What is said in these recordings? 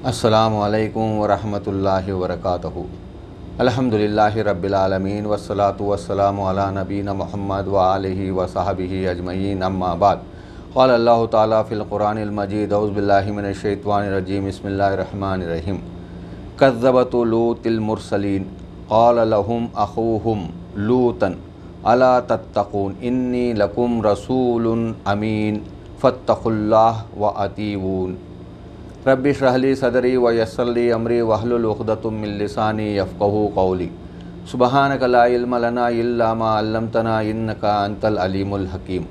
अस्सलामु अलैकुम वरहमतुल्लाहि वबरकातुहू। अल्हम्दुलिल्लाहि रब्बिल आलमीन वस्सलातु वस्सलामु अला नबीना मुहम्मद व आलिहि व सहबिहि अजमईन अम्मा बाद। क़ाल अल्लाहु ताला फ़िल क़ुरानिल मजीद औज़ु बिल्लाहि मिनश शैतानिर रजीम बिस्मिल्लाहिर रहमानिर रहीम। कज़्ज़बतु लूतिल मुरसलीन क़ाल लहुम अख़ूहुम लूतन अला तत्तक़ून इन्नी लकुम रसूलुन अमीन फ़त्तक़ुल्लाह व अतीऊन। रब्बि इश्रह ली सदरी व यस्सिर ली अमरी वहलुल उक़दतम मिन लिसानी यफ़क़हू क़ौली। सुब्हानक ला इल्म लना इल्ला मा अल्लमतना इन्नका अंतल अलीमुल हकीम।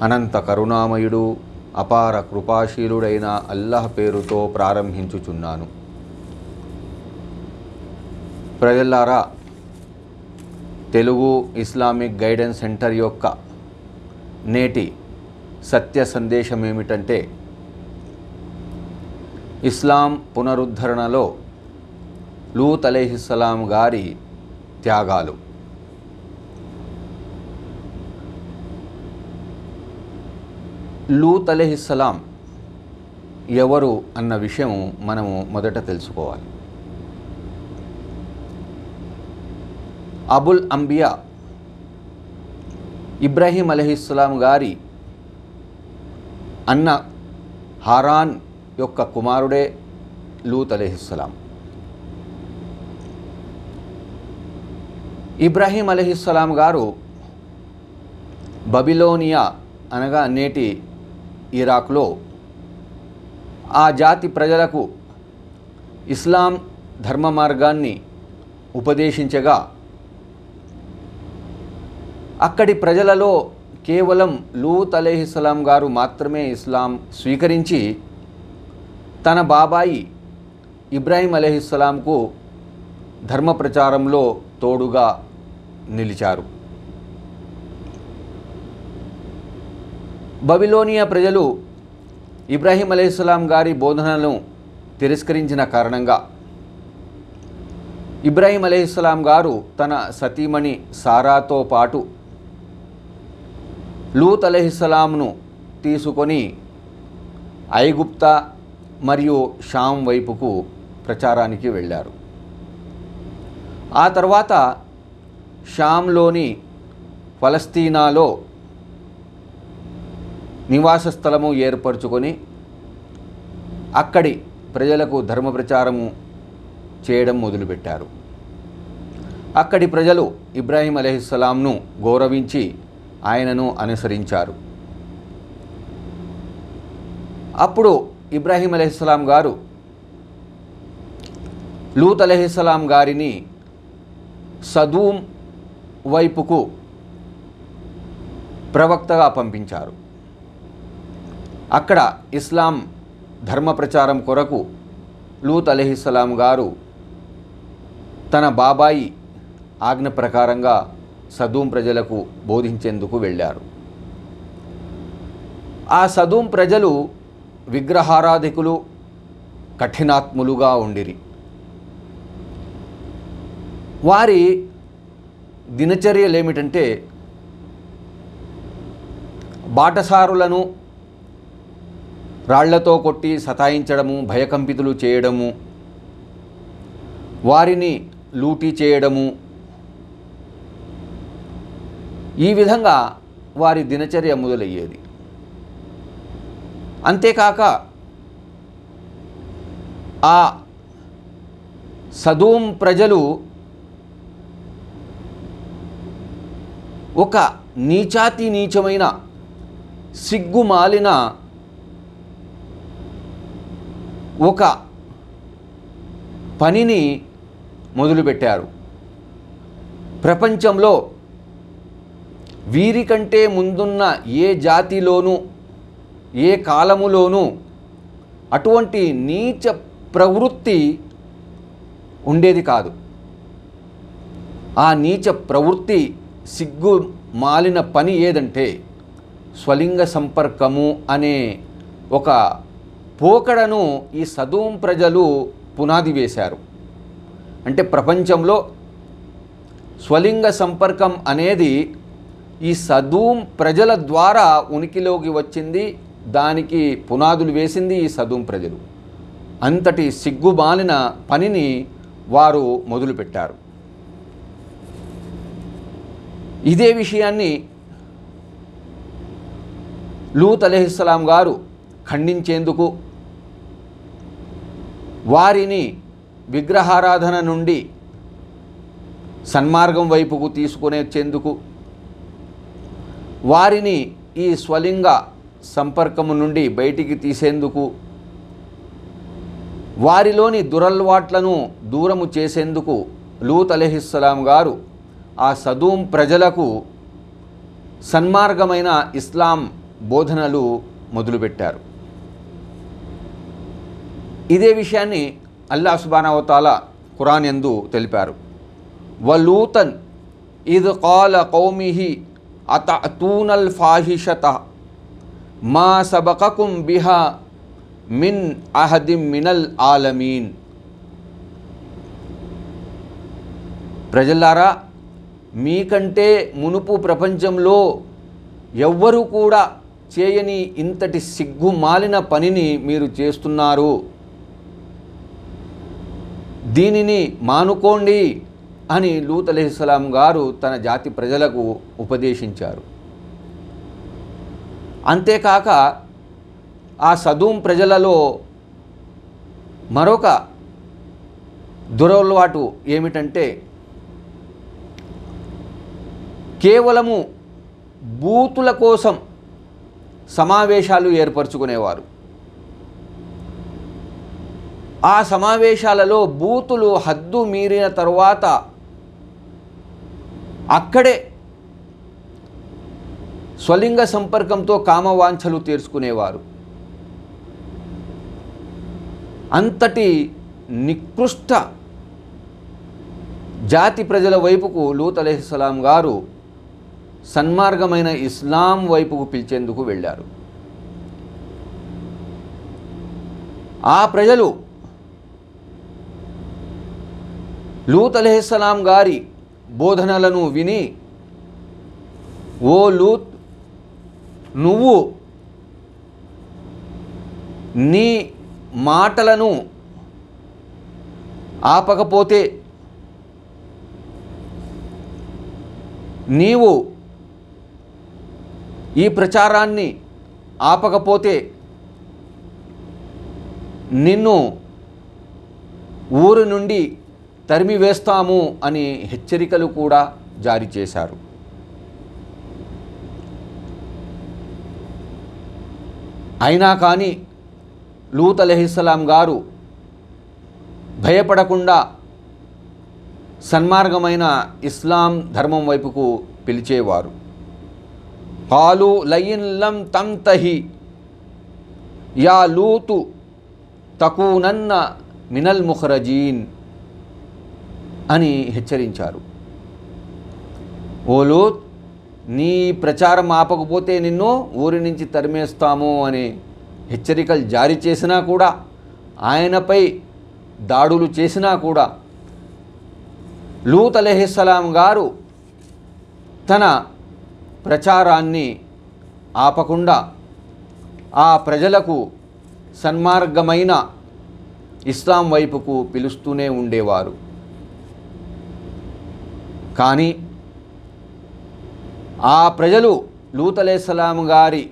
అనంత కరుణామయుడు అపార కృపాశీలుడైన అల్లాహ్ పేరుతో ప్రారంభించుచున్నాను. ప్రజలారా, తెలుగు ఇస్లామిక్ గైడెన్స్ సెంటర్ యొక్క నేటి సత్య సందేశం ఏమిటంటే, ఇస్లాం పునరుద్ధరణలో లూత్ అలైహిస్సలాం గారి త్యాగాలు. లూత్ అలైహిస్సలాం ఎవరు అన్న విషయం మనము మొదట తెలుసుకోవాలి. అబుల్ అంబియా ఇబ్రాహీం అలైహిస్సలాం గారి అన్న హారాన్ యొక్క కుమారుడే లూత్ అలైహిస్సలాం. ఇబ్రాహీం అలైహిస్సలాం గారు బబిలోనియా అనగా నేటి ఇరాక్లో ఆ జాతి ప్రజలకు ఇస్లాం ధర్మ మార్గాన్ని ఉపదేశించగా, అక్కడి ప్రజలలో కేవలం లూత్ అలైహిస్సలాం గారు మాత్రమే ఇస్లాం స్వీకరించి తన బాబాయి ఇబ్రాహీం అలైహిస్సలాంకు ధర్మ ప్రచారంలో తోడుగా నిలిచారు. బబిలోనియా ప్రజలు ఇబ్రాహీం అలైహిస్సలాం గారి బోధనలను తిరస్కరించిన కారణంగా ఇబ్రాహీం అలైహిస్సలాం గారు తన సతీమణి సారాతో పాటు లూత్ అలైహిస్సలాంను తీసుకొని ఐగుప్తా మరియు షామ్ వైపుకు ప్రచారానికి వెళ్ళారు. ఆ తర్వాత షామ్లోని ఫలస్తీనాలో నివాస స్థలము ఏర్పరచుకొని అక్కడి ప్రజలకు ధర్మ ప్రచారము చేయడం మొదలుపెట్టారు. అక్కడి ప్రజలు ఇబ్రాహీం అలైహిస్సలాంను గౌరవించి ఆయనను అనుసరించారు. అప్పుడు ఇబ్రాహీం అలైహిస్సలాం గారు లూత్ అలైహిస్సలాం గారిని సదూమ్ వైపుకు ప్రవక్తగా పంపించారు. అక్కడ ఇస్లాం ధర్మ ప్రచారం కొరకు లూత్ అలైహిస్సలాం గారు తన బాబాయి ఆజ్ఞ ప్రకారంగా సదూం ప్రజలకు బోధించేందుకు వెళ్ళారు. ఆ సదూం ప్రజలు విగ్రహారాధికులు, కఠినాత్ములుగా ఉండిరి. వారి దినచర్యలు ఏమిటంటే, బాటసారులను రాళ్లతో కొట్టి సతాయించడము, భయకంపితులు చేయడము, వారిని లూటీ చేయడము, ఈ విధంగా వారి దినచర్య మొదలయ్యేది. అంతేకాక ఆ సదూం ప్రజలు ఒక నీచాతి నీచమైన సిగ్గుమాలిన ఒక పనిని మొదలుపెట్టారు. ప్రపంచంలో వీరికంటే ముందున్న ఏ జాతిలోనూ ఏ కాలములోనూ అటువంటి నీచ ప్రవృత్తి ఉండేది కాదు. ఆ నీచ ప్రవృత్తి, సిగ్గు మాలిన పని ఏదంటే స్వలింగ సంపర్కము అనే ఒక పోకడను ఈ సదూం ప్రజలు పునాది వేశారు. అంటే ప్రపంచంలో స్వలింగ సంపర్కం అనేది ఈ సదూం ప్రజల ద్వారా ఉనికిలోకి వచ్చింది. దానికి పునాదులు వేసింది ఈ సదూం ప్రజలు. అంతటి సిగ్గుమాలిన పనిని వారు మొదలుపెట్టారు. ఇదే విషయాన్ని లూత్ అలైహిస్సలాం గారు ఖండించేందుకు, వారిని విగ్రహారాధన నుండి సన్మార్గం వైపుకు తీసుకునేందుకు, వారిని ఈ స్వలింగ సంపర్కము నుండి బయటికి తీసేందుకు, వారిలోని దురలవాట్లను దూరము చేసేందుకు లూత్ అలైహిస్సలాం గారు ఆ సదూం ప్రజలకు సన్మార్గమైన ఇస్లాం బోధనలు మొదలుపెట్టారు. ఇదే విషయాన్ని అల్లాహ్ సుబ్హానహు వ తఆలా ఖురాన్ యందు తెలిపారు. వలూతన్ ఇద్ ఖాల కౌమిహి అతఅతూనల్ ఫాహిషత మా సబకకుం బిహా మిన్ అహదిం మినల్ ఆలమీన్. ప్రజలారా, మీకంటే మునుపు ప్రపంచంలో ఎవ్వరూ కూడా చేయని ఇంతటి సిగ్గుమాలిన పనిని మీరు చేస్తున్నారు. దీనిని మానుకోండి అని లూత్ అలైహిస్సలాం గారు తన జాతి ప్రజలకు ఉపదేశించారు. అంతేకాక ఆ సదూం ప్రజలలో మరొక దురలవాటు ఏమిటంటే, కేవలము బూతుల కోసం సమావేశాలు ఏర్పరచుకునేవారు. ఆ సమావేశాలలో బూతులు హద్దు మీరిన తరువాత అక్కడే స్వలింగ సంపర్కంతో కామవాంఛలు తీర్చుకునేవారు. అంతటి నికృష్ట జాతి ప్రజల వైపుకు లూత్ అలైహిస్సలాం గారు సన్మార్గమైన ఇస్లాం వైపుకు పిలిచేందుకు వెళ్ళారు. ఆ ప్రజలు లూత్ అలైహిస్సలాం గారి బోధనలను విని, ఓ లూత్, నువ్వు నీ మాటలను ఆపకపోతే, నీవు ఈ ప్రచారాన్ని ఆపకపోతే నిన్ను ఊరు నుండి తరిమివేస్తాము అని హెచ్చరికలు కూడా జారీ చేశారు. అయినా కానీ లూత్ అలైహిస్సలాం గారు భయపడకుండా సన్మార్గమైన ఇస్లాం ధర్మం వైపుకు పిలిచేవారు. కాలు లయిన్ లం తంతహి యా లూతు తకూనన్న మినల్ ముఖరజీన్ అని హెచ్చరించారు. ఓ లూత్, నీ ప్రచారం ఆపకపోతే నిన్ను ఊరి నుంచి తరిమేస్తాము అని హెచ్చరికలు జారీ చేసినా కూడా, ఆయనపై దాడులు చేసినా కూడా లూత్ అలైహిస్సలాం గారు తన ప్రచారాన్ని ఆపకుండా ఆ ప్రజలకు సన్మార్గమైన ఇస్లాం వైపుకు పిలుస్తూనే ఉండేవారు. కానీ ఆ ప్రజలు లూత్ అలైహిస్సలాం గారి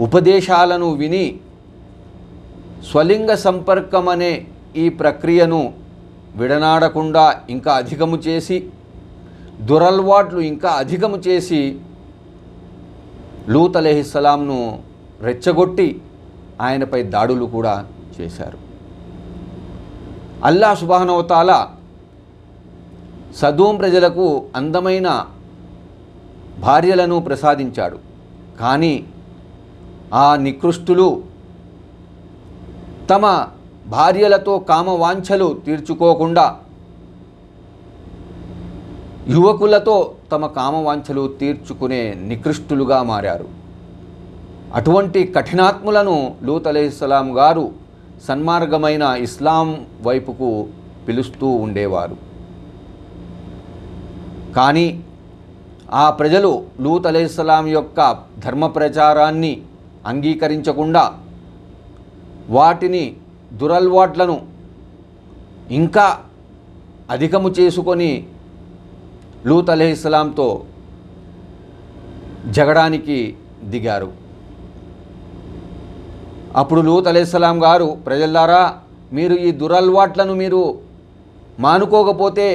ఉపదేశాలను విని స్వలింగ సంపర్కం అనే ఈ ప్రక్రియను విడనాడకుండా ఇంకా అధికము చేసి, దురలవాట్లు ఇంకా అధికము చేసి లూత్ అలైహిస్సలాంను రెచ్చగొట్టి ఆయనపై దాడులు కూడా చేశారు. అల్లాహ్ సుబ్హానహు వ తఆలా సదూం ప్రజలకు అందమైన భార్యలను ప్రసాదించాడు. కానీ ఆ నికృష్టులు తమ భార్యలతో కామవాంఛలు తీర్చుకోకుండా యువకులతో తమ కామవాంఛలు తీర్చుకునే నికృష్టులుగా మారారు. అటువంటి కఠినాత్ములను లూత్ అలైహిస్సలాం గారు సన్మార్గమైన ఇస్లాం వైపుకు పిలుస్తూ ఉండేవారు. కానీ ఆ ప్రజలు లూత్ అలైహిస్సలాం యొక్క ధర్మ ప్రచారాన్ని అంగీకరించకుండా వాటిని దురల్వాట్లను ఇంకా అధికము చేసుకొని లూత్ అలైహిస్సలాంతో జగడానికి దిగారు. అప్పుడు లూత్ అలైహిస్సలాం గారు, ప్రజలారా, మీరు ఈ దురల్వాట్లను మీరు మానుకోకపోతే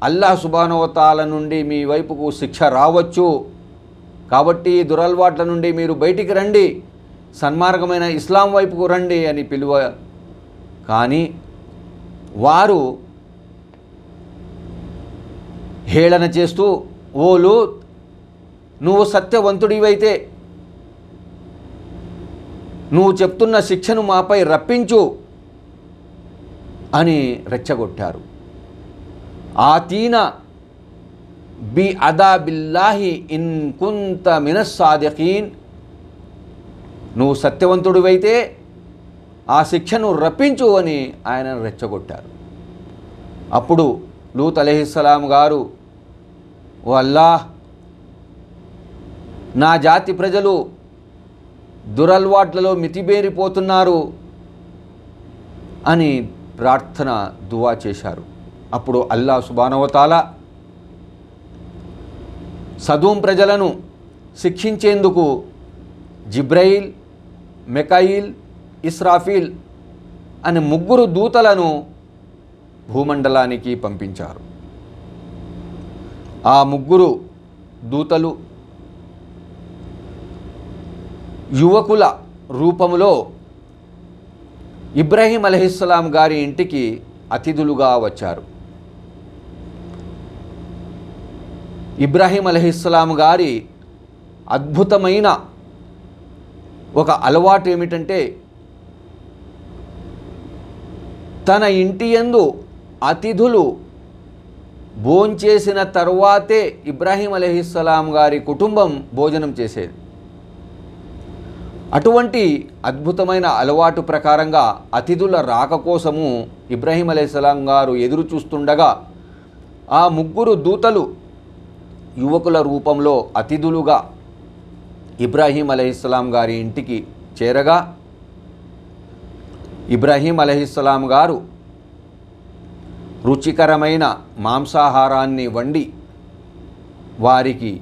అల్లాహ్ సుబ్హానహు వ తఆలా నుండి మీ వైపుకు శిక్ష రావచ్చు. కాబట్టి ఈ దురల్వాట్ల నుండి మీరు బయటికి రండి, సన్మార్గమైన ఇస్లాం వైపుకు రండి అని పిలువ. కానీ వారు హేళన చేస్తూ, ఓ లూత్, నువ్వు సత్యవంతుడివైతే నువ్వు చెప్తున్న శిక్షను మాపై రప్పించు అని రెచ్చగొట్టారు. ఆతీనా బి అదాబిల్లాహి ఇన్ కుంత మినస్ సాదిఖీన్, నువ్వు సత్యవంతుడివైతే ఆ శిక్షను రప్పించు అని ఆయన రెచ్చగొట్టారు. అప్పుడు లూత్ అలైహిస్సలాం గారు, ఓ అల్లాహ్, నా జాతి ప్రజలు దురల్వాట్లలో మితిబేరిపోతున్నారు అని ప్రార్థన దువా చేశారు. అప్పుడు అల్లాహ్ సుబ్హానహు వ తఆలా సదూం ప్రజలను శిక్షించేందుకు జిబ్రయిల్, మెకాయిల్, ఇస్రాఫీల్ అనే 3 దూతలను భూమండలానికి పంపించారు. ఆ 3 దూతలు యువకుల రూపములో ఇబ్రాహీం అలైహిస్సలాం గారి ఇంటికి అతిథులుగా వచ్చారు. ఇబ్రాహీం అలైహిస్సలాం గారి అద్భుతమైన ఒక అలవాటు ఏమిటంటే, తన ఇంటి యందు అతిథులు భోంచేసిన తర్వాతే ఇబ్రాహీం అలైహిస్సలాం గారి కుటుంబం భోజనం చేసేది. అటువంటి అద్భుతమైన అలవాటు ప్రకారంగా అతిథుల రాక కోసము ఇబ్రాహీం అలైహిస్సలాం గారు ఎదురు చూస్తుండగా ఆ 3 దూతలు యువకుల రూపంలో అతిథులుగా ఇబ్రాహీం అలైహిస్సలాం గారి ఇంటికి చేరగా ఇబ్రాహీం అలైహిస్సలాం గారు రుచికరమైన మాంసాహారాన్ని వండి వారికి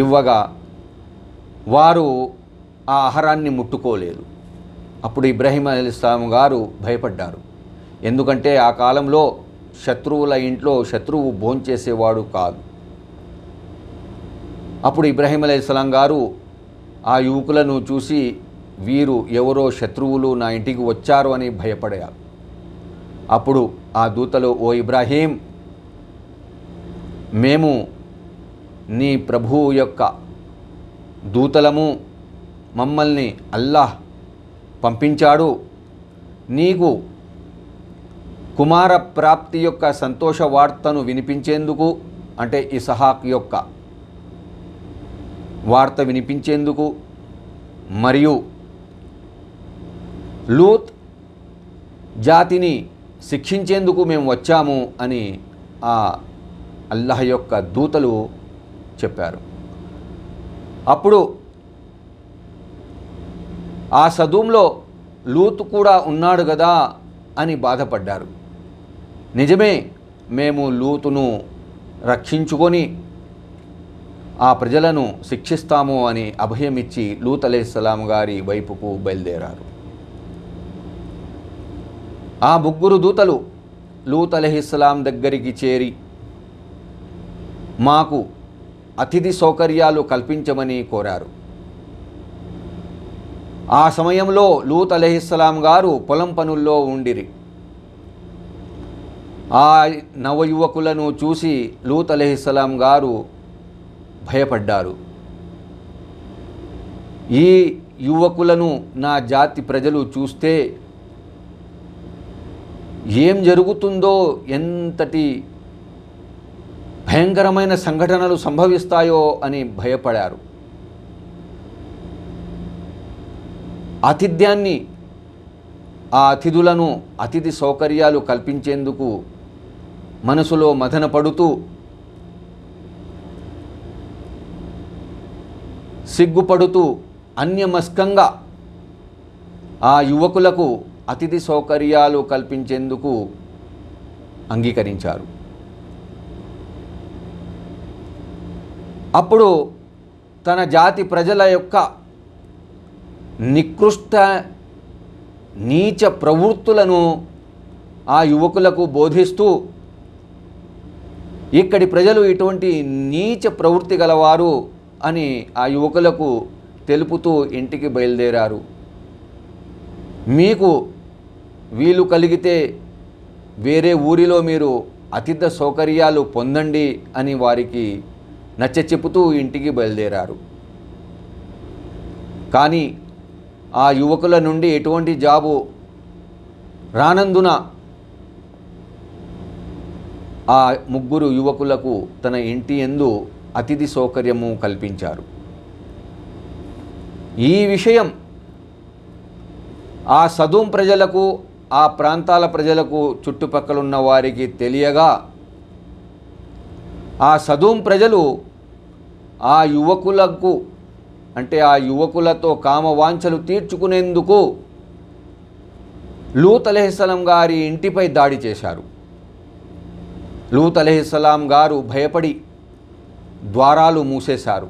ఇవ్వగా వారు ఆ ఆహారాన్ని ముట్టుకోలేదు. అప్పుడు ఇబ్రాహీం అలైహిస్సలాం గారు భయపడ్డారు. ఎందుకంటే ఆ కాలంలో శత్రువుల ఇంట్లో శత్రువు భోంచేసేవాడు కాదు. అప్పుడు ఇబ్రాహీం అలైహిస్సలాం గారు ఆ యువకులను చూసి, వీరు ఎవరో శత్రువులు నా ఇంటికి వచ్చారు అని భయపడారు. అప్పుడు ఆ దూతలు, ఓ ఇబ్రాహీం, మేము నీ ప్రభువు యొక్క దూతలము, మమ్మల్ని అల్లాహ్ పంపించాడు, నీకు కుమార ప్రాప్తి యొక్క సంతోష వార్తను వినిపించేందుకు, అంటే ఇస్హాక్ యొక్క వార్త వినిపించేందుకు, మరియు లూత్ జాతిని శిక్షించేందుకు మేము వచ్చాము అని ఆ అల్లాహ్ యొక్క దూతలు చెప్పారు. అప్పుడు ఆ సదూంలో లూత్ కూడా ఉన్నాడు కదా అని బాధపడ్డారు. నిజమే, మేము లూతును రక్షించుకొని ఆ ప్రజలను శిక్షిస్తాము అని అభయమిచ్చి లూత్ అలైహిస్సలాం గారి వైపుకు బయలుదేరారు. ఆ 3 దూతలు లూత్ అలైహిస్సలాం దగ్గరికి చేరి, మాకు అతిథి సౌకర్యాలు కల్పించమని కోరారు. ఆ సమయంలో లూత్ అలైహిస్సలాం గారు పొలం పనుల్లో ఉండిరి. ఆ నవయువకులను చూసి లూత్ అలైహిస్సలాం గారు భయపడ్డారు. ఈ యువకులను నా జాతి ప్రజలు చూస్తే ఏం జరుగుతుందో, ఎంతటి భయంకరమైన సంఘటనలు సంభవిస్తాయో అని భయపడారు. ఆతిథ్యాన్ని, ఆ అతిథులను అతిథి సౌకర్యాలు కల్పించేందుకు మనసులో మదన పడుతూ సిగ్గుపడుతూ అన్యమస్కంగా ఆ యువకులకు అతిథి సౌకర్యాలు కల్పించేందుకు అంగీకరించారు. అప్పుడు తన జాతి ప్రజల యొక్క నికృష్ట నీచ ప్రవృత్తులను ఆ యువకులకు బోధిస్తూ, ఇక్కడి ప్రజలు ఇటువంటి నీచ ప్రవృత్తి గలవారు అని ఆ యువకులకు తెలుపుతూ ఇంటికి బయలుదేరారు. మీకు వీలు కలిగితే వేరే ఊరిలో మీరు అతిథి సౌకర్యాలు పొందండి అని వారికి నచ్చచెప్పుతూ ఇంటికి బయలుదేరారు. కానీ ఆ యువకుల నుండి ఎటువంటి జాబు రానందున ఆ ముగ్గురు యువకులకు తన ఇంటి యందు అతిథి సౌకర్యము కల్పించారు. ఈ విషయం ఆ సదూం ప్రజలకు, ఆ ప్రాంతాల ప్రజలకు, చుట్టుపక్కలున్న వారికి తెలియగా ఆ సదూం ప్రజలు ఆ యువకులకు, అంటే ఆ యువకులతో కామవాంఛలు తీర్చుకునేందుకు లూత్ అలైహిస్సలాం గారి ఇంటిపై దాడి చేశారు. లూత్ అలైహిస్సలాం గారు భయపడి ద్వారాలు మూసేశారు.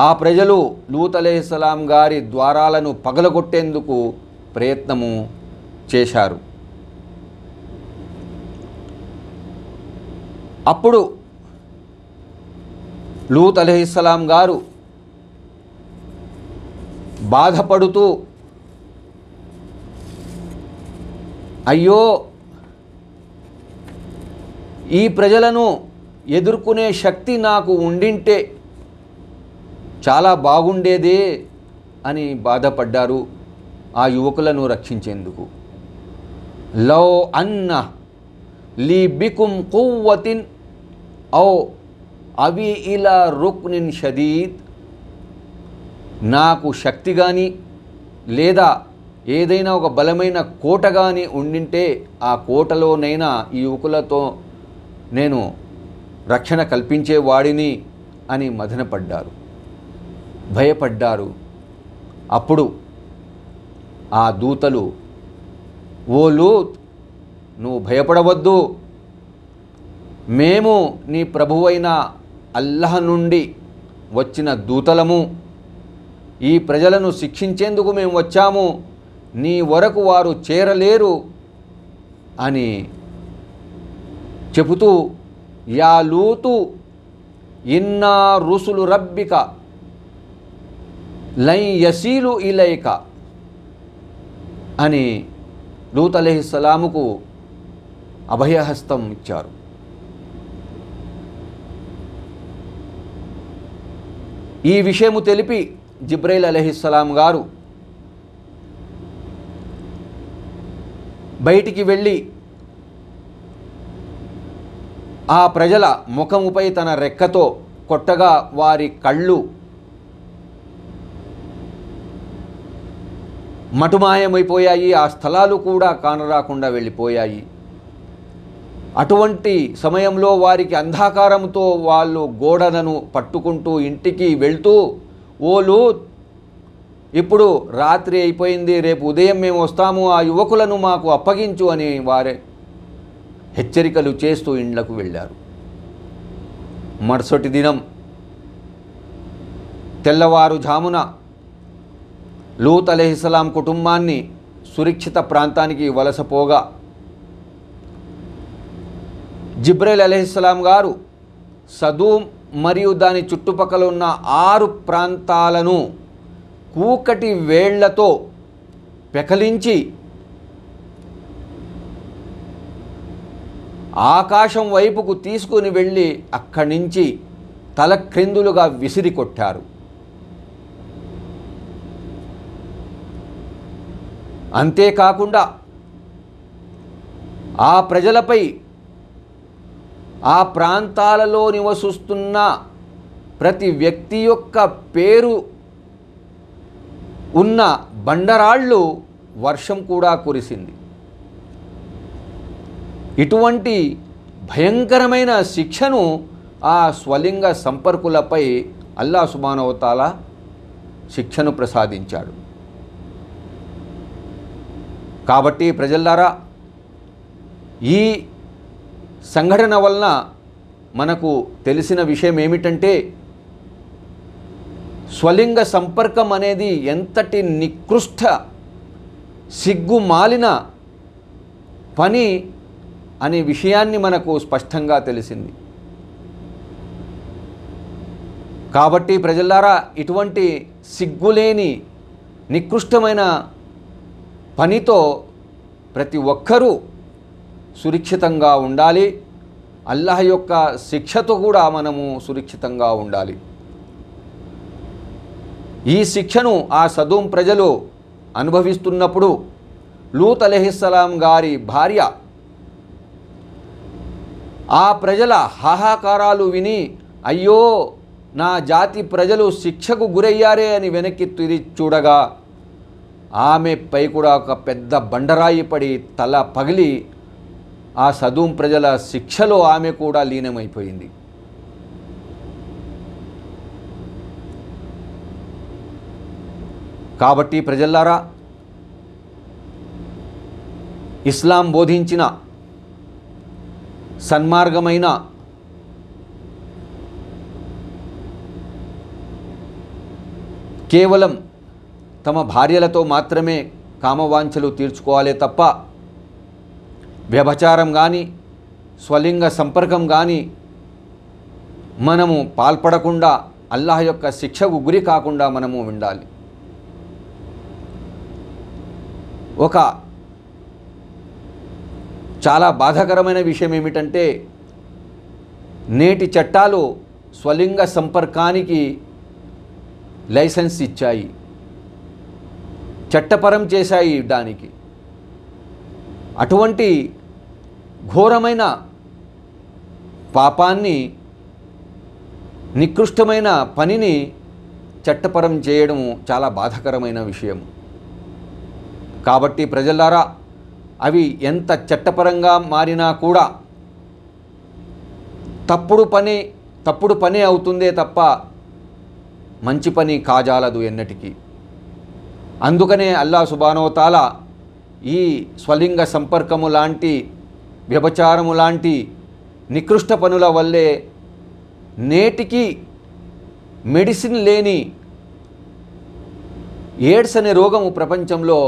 ఆ ప్రజలు లూత్ అలైహిస్సలాం గారి ద్వారాలను పగలగొట్టేందుకు ప్రయత్నము చేశారు. అప్పుడు లూత్ అలైహిస్సలాం గారు బాధపడుతూ, అయ్యో, ఈ ప్రజలను ఎదుర్కొనే శక్తి నాకు ఉండింటే చాలా బాగుండేదే అని బాధపడ్డారు ఆ యువకులను రక్షించేందుకు. లౌ అన్న లీ బికుం కువ్వతిన్ ఔ అవి ఇలా రుక్నిన్ షదీద్, నాకు శక్తి కానీ లేదా ఏదైనా ఒక బలమైన కోట కానీ ఉండింటే ఆ కోటలోనైనా ఈ యువకులతో నేను రక్షణ కల్పించేవాడిని అని మదనపడ్డారు, భయపడ్డారు. అప్పుడు ఆ దూతలు, ఓ లూత్, నువ్వు భయపడవద్దు, మేము నీ ప్రభువైన అల్లాహ్ నుండి వచ్చిన దూతలము, ఈ ప్రజలను శిక్షించేందుకు మేము వచ్చాము, నీ వరకు వారు చేరలేరు అని చెబుతూ, యా లూతు ఇన్నా రుసులు రబ్బిక లై యసీలు ఇలైక అని లూత్ అలైహిస్సలాముకు అభయహస్తం ఇచ్చారు. ఈ విషయము తెలిపి జిబ్రైల్ అలైహిస్సలాం గారు బయటికి వెళ్ళి ఆ ప్రజల ముఖముపై తన రెక్కతో కొట్టగా వారి కళ్ళు మటుమాయమైపోయాయి, ఆ స్థలాలు కూడా కానరాకుండా వెళ్ళిపోయాయి. అటువంటి సమయంలో వారికి అంధకారంతో వాళ్ళు గోడలను పట్టుకుంటూ ఇంటికి వెళ్తూ, ఓ లూత్, ఇప్పుడు రాత్రి అయిపోయింది, రేపు ఉదయం మేము వస్తాము, ఆ యువకులను మాకు అప్పగించు అని వారే హెచ్చరికలు చేస్తూ ఇండ్లకు వెళ్ళారు. మరుసటి దినం తెల్లవారుజామున లూత్ అలైహిస్సలాం కుటుంబాన్ని సురక్షిత ప్రాంతానికి వలసపోగా జిబ్రైల్ అలైహిస్సలాం గారు సదూమ్ మరియు దాని చుట్టుపక్కల ఉన్న 6 ప్రాంతాలను కూకటి వేళ్లతో పెకలించి ఆకాశం వైపుకు తీసుకుని వెళ్ళి అక్కడి నుంచి తలక్రిందులుగా విసిరి కొట్టారు. అంతేకాకుండా ఆ ప్రజలపై, ఆ ప్రాంతాలలో నివసిస్తున్న ప్రతి వ్యక్తి యొక్క పేరు ఉన్న బండరాళ్ళు వర్షం కూడా కురిసింది. ఇటువంటి భయంకరమైన శిక్షను ఆ స్వలింగ సంపర్కులపై అల్లాహ్ సుబ్హానహు వ తఆలా శిక్షను ప్రసాదించాడు. కాబట్టి ప్రజలారా, ఈ సంఘటన వలన మనకు తెలిసిన విషయం ఏమిటంటే, స్వలింగ సంపర్కం అనేది ఎంతటి నికృష్ట సిగ్గుమాలిన పని అనే విషయాన్ని మనకు స్పష్టంగా తెలిసింది. కాబట్టి ప్రజలారా, ఇటువంటి సిగ్గులేని నికృష్టమైన పనితో ప్రతి ఒక్కరూ సురక్షితంగా ఉండాలి. అల్లాహ్ యొక్క శిక్షతో కూడా మనము సురక్షితంగా ఉండాలి. ఈ శిక్షను ఆ సదూం ప్రజలు అనుభవిస్తున్నప్పుడు లూత్ అలైహిస్సలాం గారి భార్య ఆ ప్రజల హాహాకారాలు విని, అయ్యో నా జాతి ప్రజలు శిక్షకు గురయ్యారే అని వెనక్కి తిరిగి చూడగా ఆమెపై కూడా ఒక పెద్ద బండరాయి పడి తల పగిలి ఆ సదూం ప్రజల శిక్షలో ఆమె కూడా లీనమైపోయింది. కాబట్టి ప్రజలారా, ఇస్లాం బోధించిన సన్మార్గమైన కేవలం తమ భార్యలతో మాత్రమే కామవాంఛలు తీర్చుకోవాలే తప్ప వ్యభిచారం కానీ స్వలింగ సంపర్కం కానీ మనము పాల్పడకుండా, అల్లాహ్ యొక్క శిక్షకు గురి కాకుండా మనము ఉండాలి. ఒక చాలా బాధాకరమైన విషయం ఏమిటంటే, నేటి చట్టాలు స్వలింగ సంపర్కానికి లైసెన్స్ ఇచ్చాయి, చట్టపరం చేశాయి. దానికి అటువంటి ఘోరమైన పాపాన్ని, నికృష్టమైన పనిని చట్టపరం చేయడం చాలా బాధాకరమైన విషయం. కాబట్టి ప్రజలారా, అవి ఎంత చట్టపరంగా మారినా కూడా తప్పుడు పనే అవుతుందే తప్ప మంచి పని కాజాలదు ఎన్నటికీ. అందుకనే అల్లాహ్ సుబ్హానహు వ తఆలా ఈ స్వలింగ సంపర్కము లాంటి, వ్యభిచారము లాంటి నికృష్ట పనుల వల్లే నేటికి మెడిసిన్ లేని ఎయిడ్స్ అనే రోగము ప్రపంచంలో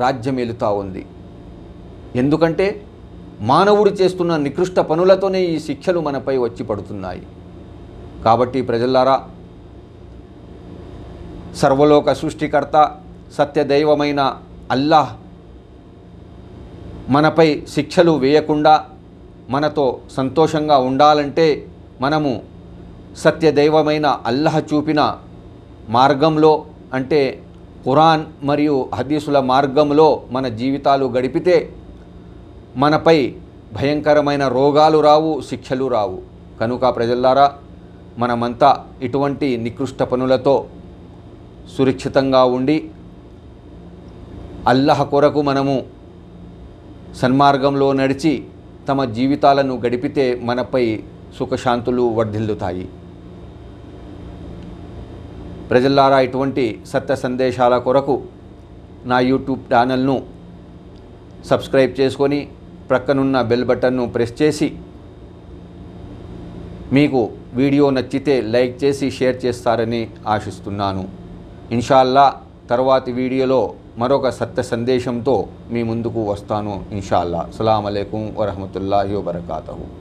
రాజ్యమేలుతూ ఉంది. ఎందుకంటే మానవుడు చేస్తున్న నికృష్ట పనులతోనే ఈ శిక్షలు మనపై వచ్చి పడుతున్నాయి. కాబట్టి ప్రజలారా, సర్వలోక సృష్టికర్త సత్యదైవమైన అల్లాహ్ మనపై శిక్షలు వేయకుండా మనతో సంతోషంగా ఉండాలంటే మనము సత్యదైవమైన అల్లాహ్ చూపిన మార్గంలో, అంటే ఖురాన్ మరియు హదీసుల మార్గంలో మన జీవితాలు గడిపితే మనపై భయంకరమైన రోగాలు రావు, శిక్షలు రావు. కనుక ప్రజలారా, మనమంతా ఇటువంటి నికృష్ట పనులతో సురక్షితంగా ఉండి అల్లాహ్ కొరకు మనము సన్మార్గంలో నడిచి తమ జీవితాలను గడిపితే మనపై సుఖశాంతులు వర్ధిల్లుతాయి. ప్రజలారా, ఇటువంటి సత్య సందేశాల కొరకు నా యూట్యూబ్ ఛానల్ను సబ్స్క్రైబ్ చేసుకొని ప్రక్కనున్న బెల్ బటన్ను ప్రెస్ చేసి, మీకు వీడియో నచ్చితే లైక్ చేసి షేర్ చేస్తారని ఆశిస్తున్నాను. ఇన్షాల్లా తర్వాతి వీడియోలో మరొక సత్య సందేశంతో మీ ముందుకు వస్తాను. ఇన్షాల్లా. అస్సలాము అలైకుం వరహ్మతుల్లాహి వబరకాతుహు.